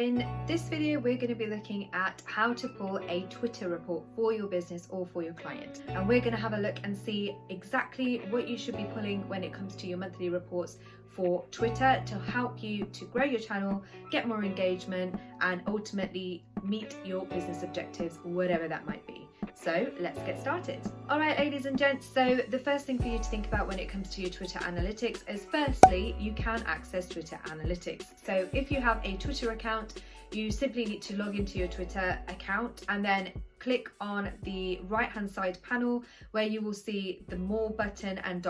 In this video, we're going to be looking at how to pull a Twitter report for your business or for your client. And we're going to have a look and see exactly what you should be pulling when it comes to your monthly reports for Twitter to help you to grow your channel, get more engagement, and ultimately meet your business objectives, whatever that might be. So let's get started. All right, ladies and gents, so the first thing for you to think about when it comes to your Twitter analytics is firstly, you can access Twitter analytics. So if you have a Twitter account, you simply need to log into your Twitter account and then click on the right hand side panel where you will see the more button and ...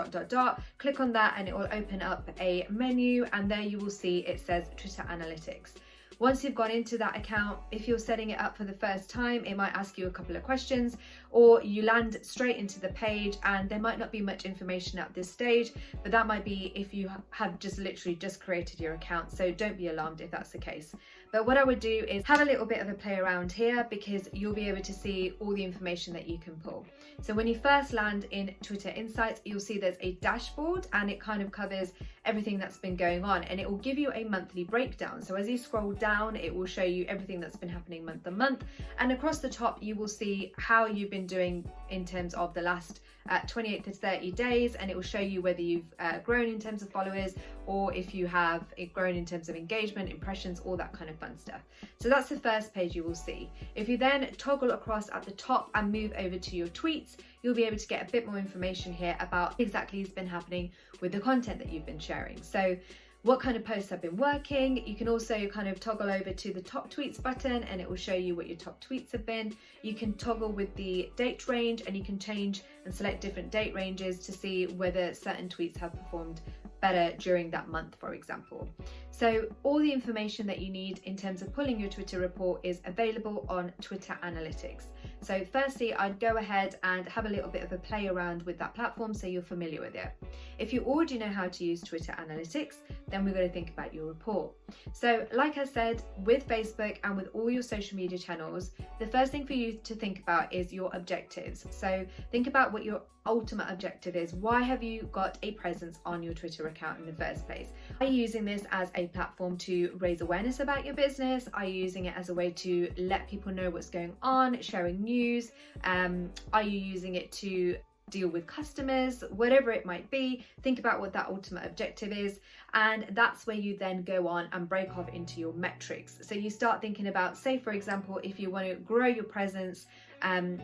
Click on that and it will open up a menu, and there you will see it says Twitter analytics. Once you've gone into that account, if you're setting it up for the first time, it might ask you a couple of questions, or you land straight into the page and there might not be much information at this stage, but that might be if you have just literally just created your account. So don't be alarmed if that's the case. But what I would do is have a little bit of a play around here, because you'll be able to see all the information that you can pull. So when you first land in Twitter Insights, you'll see there's a dashboard and it kind of covers everything that's been going on, and it will give you a monthly breakdown. So as you scroll down, it will show you everything that's been happening month on month, and across the top you will see how you've been doing in terms of the last 28 to 30 days, and it will show you whether you've grown in terms of followers, or if you have grown in terms of engagement, impressions, all that kind of fun stuff. So that's the first page you will see. If you then toggle across at the top and move over to your tweets, you'll be able to get a bit more information here about exactly what's been happening with the content that you've been sharing. So what kind of posts have been working. You can also kind of toggle over to the top tweets button and it will show you what your top tweets have been. You can toggle with the date range and you can change and select different date ranges to see whether certain tweets have performed better during that month, for example. So all the information that you need in terms of pulling your Twitter report is available on Twitter Analytics. So firstly, I'd go ahead and have a little bit of a play around with that platform so you're familiar with it. If you already know how to use Twitter Analytics, then we're going to think about your report. So like I said, with Facebook and with all your social media channels, the first thing for you to think about is your objectives. So think about what your ultimate objective is. Why have you got a presence on your Twitter account in the first place? Are you using this as a platform to raise awareness about your business? Are you using it as a way to let people know what's going on, sharing news? Are you using it to deal with customers? Whatever it might be, think about what that ultimate objective is, and that's where you then go on and break off into your metrics. So you start thinking about, say for example, if you want to grow your presence and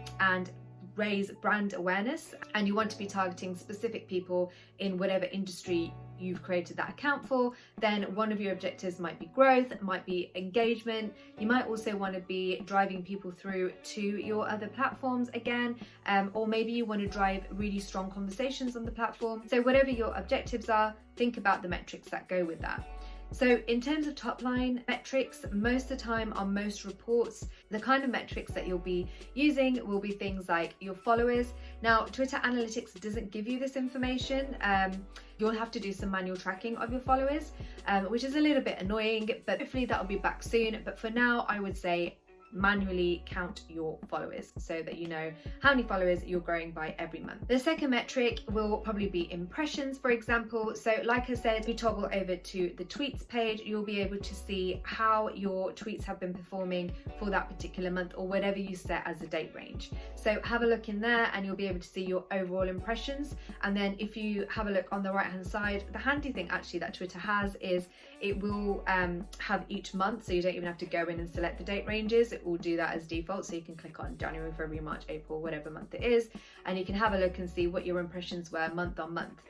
raise brand awareness, and you want to be targeting specific people in whatever industry you've created that account for, then one of your objectives might be growth, it might be engagement. You might also want to be driving people through to your other platforms again, or maybe you want to drive really strong conversations on the platform. So whatever your objectives are, think about the metrics that go with that. So in terms of top line metrics, most of the time on most reports, the kind of metrics that you'll be using will be things like your followers. Now, Twitter Analytics doesn't give you this information. You'll have to do some manual tracking of your followers, which is a little bit annoying, but hopefully that'll be back soon. But for now, I would say manually count your followers so that you know how many followers you're growing by every month. The second metric will probably be impressions, for example. So like I said, if you toggle over to the tweets page, you'll be able to see how your tweets have been performing for that particular month, or whatever you set as a date range. So have a look in there and you'll be able to see your overall impressions. And then if you have a look on the right hand side, the handy thing actually that Twitter has is it will have each month, so you don't even have to go in and select the date ranges. It will do that as default, so you can click on January, February, March, April, whatever month it is, and you can have a look and see what your impressions were month on month.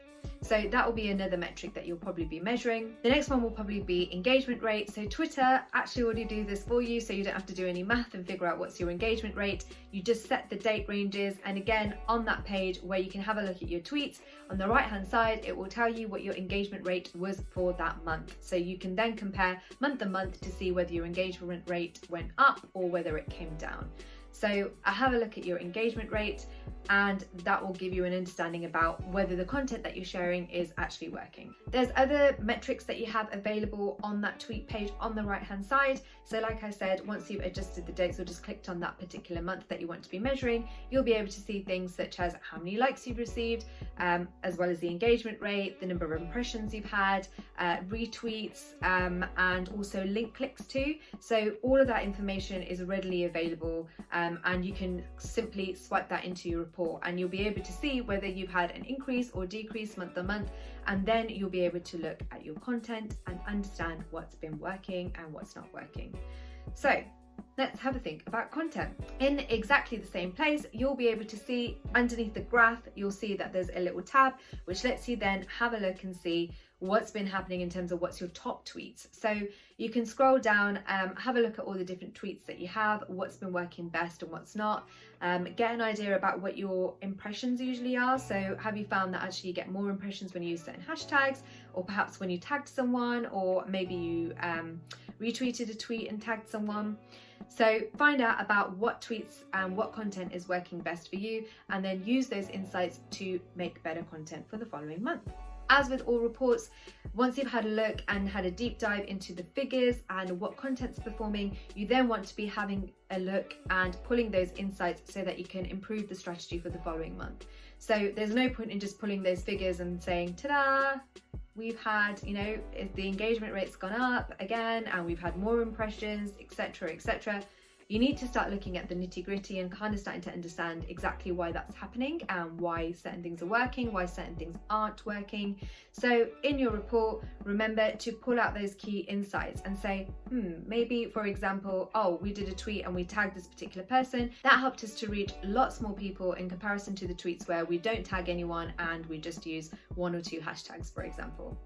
So that will be another metric that you'll probably be measuring. The next one will probably be engagement rate. So Twitter actually already do this for you, so you don't have to do any math and figure out what's your engagement rate. You just set the date ranges, and again on that page where you can have a look at your tweets, on the right hand side it will tell you what your engagement rate was for that month. So you can then compare month on month to see whether your engagement rate went up or whether it came down. So have a look at your engagement rate. and that will give you an understanding about whether the content that you're sharing is actually working. There's other metrics that you have available on that tweet page on the right hand side. So like I said, once you've adjusted the dates or just clicked on that particular month that you want to be measuring, you'll be able to see things such as how many likes you've received, as well as the engagement rate, the number of impressions you've had, retweets, and also link clicks too. So all of that information is readily available, and you can simply swipe that into your report and you'll be able to see whether you've had an increase or decrease month on month, and then you'll be able to look at your content and understand what's been working and what's not working. So let's have a think about content. In exactly the same place, you'll be able to see underneath the graph, you'll see that there's a little tab which lets you then have a look and see what's been happening in terms of what's your top tweets. So you can scroll down, have a look at all the different tweets that you have, what's been working best and what's not, get an idea about what your impressions usually are. So have you found that actually you get more impressions when you use certain hashtags, or perhaps when you tagged someone, or maybe you retweeted a tweet and tagged someone? So find out about what tweets and what content is working best for you, and then use those insights to make better content for the following month. As with all reports, once you've had a look and had a deep dive into the figures and what content's performing, you then want to be having a look and pulling those insights so that you can improve the strategy for the following month. So there's no point in just pulling those figures and saying, ta-da, we've had, the engagement rate's gone up again and we've had more impressions, etc., etc. You need to start looking at the nitty-gritty and kind of starting to understand exactly why that's happening and why certain things are working, why certain things aren't working. So in your report, remember to pull out those key insights and say, maybe, for example, we did a tweet and we tagged this particular person. That helped us to reach lots more people in comparison to the tweets where we don't tag anyone and we just use 1 or 2 hashtags, for example.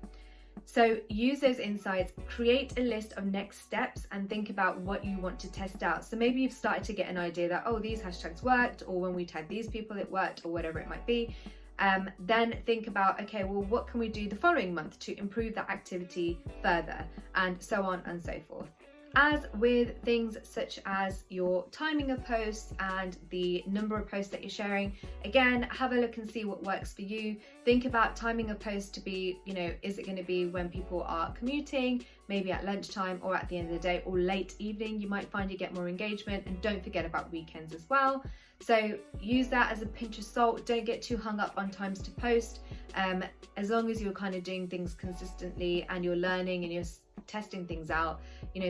So use those insights, create a list of next steps and think about what you want to test out. So maybe you've started to get an idea that, these hashtags worked, or when we tagged these people it worked, or whatever it might be. Then think about, okay, well, what can we do the following month to improve that activity further, and so on and so forth. As with things such as your timing of posts and the number of posts that you're sharing, again, have a look and see what works for you. Think about timing of posts to be, is it going to be when people are commuting, maybe at lunchtime or at the end of the day or late evening? You might find you get more engagement, and don't forget about weekends as well. So use that as a pinch of salt. Don't get too hung up on times to post. As long as you're kind of doing things consistently and you're learning and you're testing things out.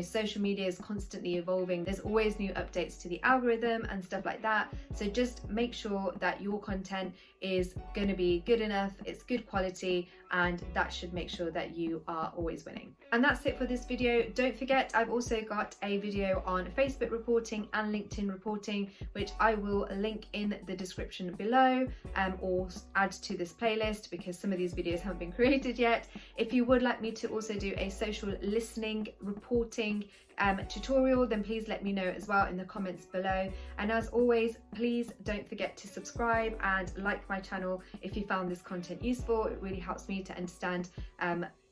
Social media is constantly evolving. There's always new updates to the algorithm and stuff like that. So just make sure that your content is going to be good enough, it's good quality, and that should make sure that you are always winning. And that's it for this video. Don't forget, I've also got a video on Facebook reporting and LinkedIn reporting, which I will link in the description below, or add to this playlist because some of these videos haven't been created yet. If you would like me to also do a social listening reporting tutorial, then please let me know as well in the comments below. And as always, please don't forget to subscribe and like my channel if you found this content useful. It really helps me to understand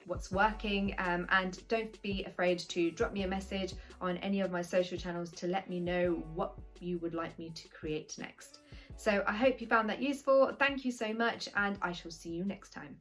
what's working, and don't be afraid to drop me a message on any of my social channels to let me know what you would like me to create next. So I hope you found that useful. Thank you so much, and I shall see you next time.